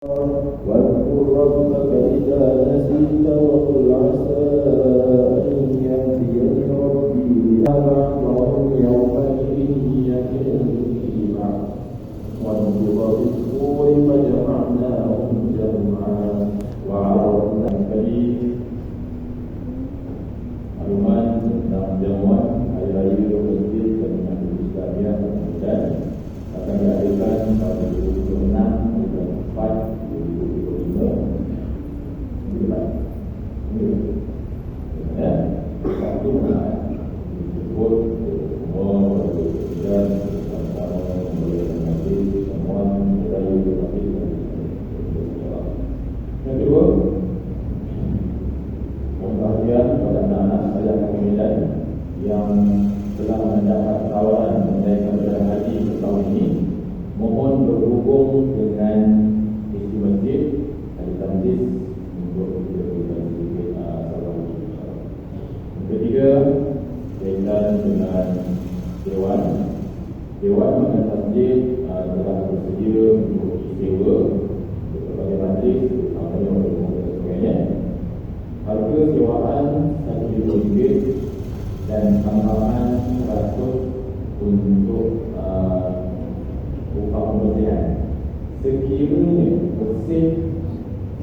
واذكر ربك إذا نسيت وقل عسى أن يهديني ربي بعضهم يومئذ يتيما ونفخ في الصور فجمعناهم جمعا وعرضنا الكريم makluman tentang jamuan hari raya Masjid Kalimat Islamiah dan akan diadakan pada 26 bulan 4 satu disebut semua dan sama-sama memulai masjid semua raya masjid. Yang kedua, pembahagian kepada anak-anak saya pemilihan yang telah mendapat tawaran menaikkan ibadah haji tahun ini, mohon berhubung dengan isi masjid Haji Tamziz untuk kita sedikit sahabat. Yang ketiga, kaitan dengan Dewan Mantan Masjid telah bersedia untuk disewa untuk berbagai majlis, terutamanya untuk sebagainya. Harga sewaan RM1,000 dan tambahan RM100 untuk upah pembersihan.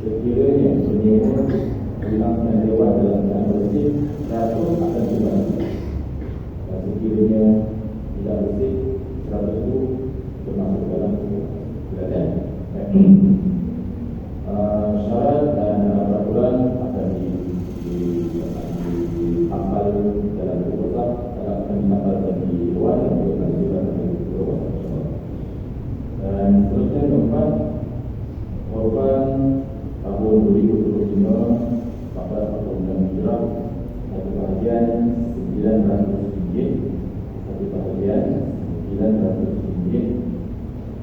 Sekiranya penyewa ulang dan dewan dalam keadaan bersih, RM100 akan dibantu. Dan sekiranya tidak bersih, RM100 itu termasuk dalam keadaan. Syarat dan peraturan akan dihafal dalam proposal, akan dihafalkan di luar dan juga dalam proposal. Dan seterusnya keempat, korban tahun 2025 pada bulan Hijrah, satu bahagian RM900, satu bahagian RM900,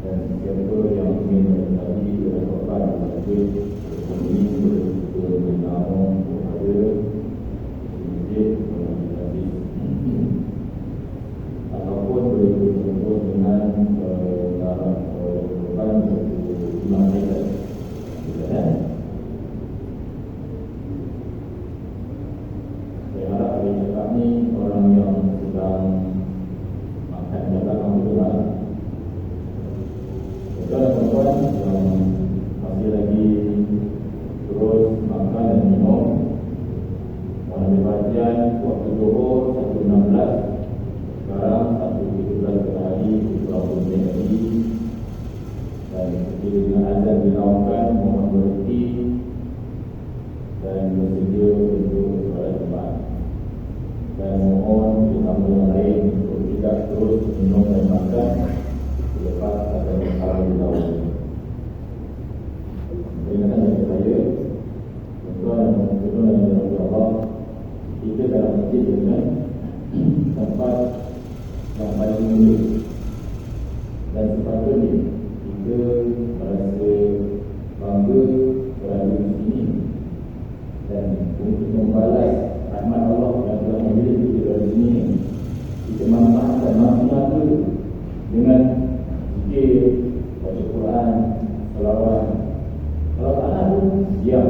dan siapa yang ingin mengetahui oleh korban tersebut ini boleh beritahu kepada masjid ataupun boleh berhubung dengan korban imam kita. Saya harap hari cakap ni orang yang sedang makan belakang berdoa. Tuan-tuan yang masih lagi terus makan dan minum, mohon ambil perhatian, waktu zuhur 1.16, sekarang 1.17 hari Pulau Negeri, dan sekiranya azan dilakukan, mohon berhenti dan bersedia untuk solat Jumaat. Dan mohon bersama yang lain untuk tidak terus minum dan makan selepas akan salam dahulu. Peringatan dari saya, tuan-tuan dan puan-puan Allah, kita dalam masjid dengan tempat yang paling unik, dan sepatutnya kita merasa bangga berada di sini dan untuk membalas rahmat Allah yang telah memilih kita di sini. Kita manfaatkan masa dengan zikir, baca Quran, salawat. Kalau tak nak pun diam,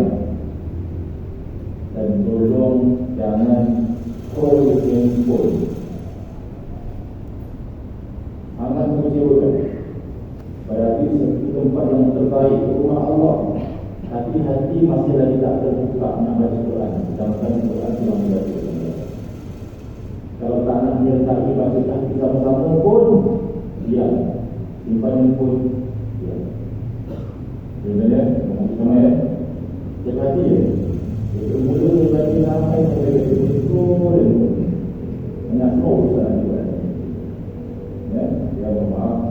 dan tolong jangan call handphone. Sangat mengecewakan. Berarti satu tempat yang terbaik, rumah Allah, hati-hati masih lagi tak terbuka nak baca Quran, sedangkan Quran telah membaca. Kalau tak nak menyertai baca tahqiq sama-sama pun diam, simpan pun diam. Benar-benar sama ya. Cek hati ya. Itu mula bagi ramai sampai ke situ dan banyak roh sana juga. Ya, mohon maaf.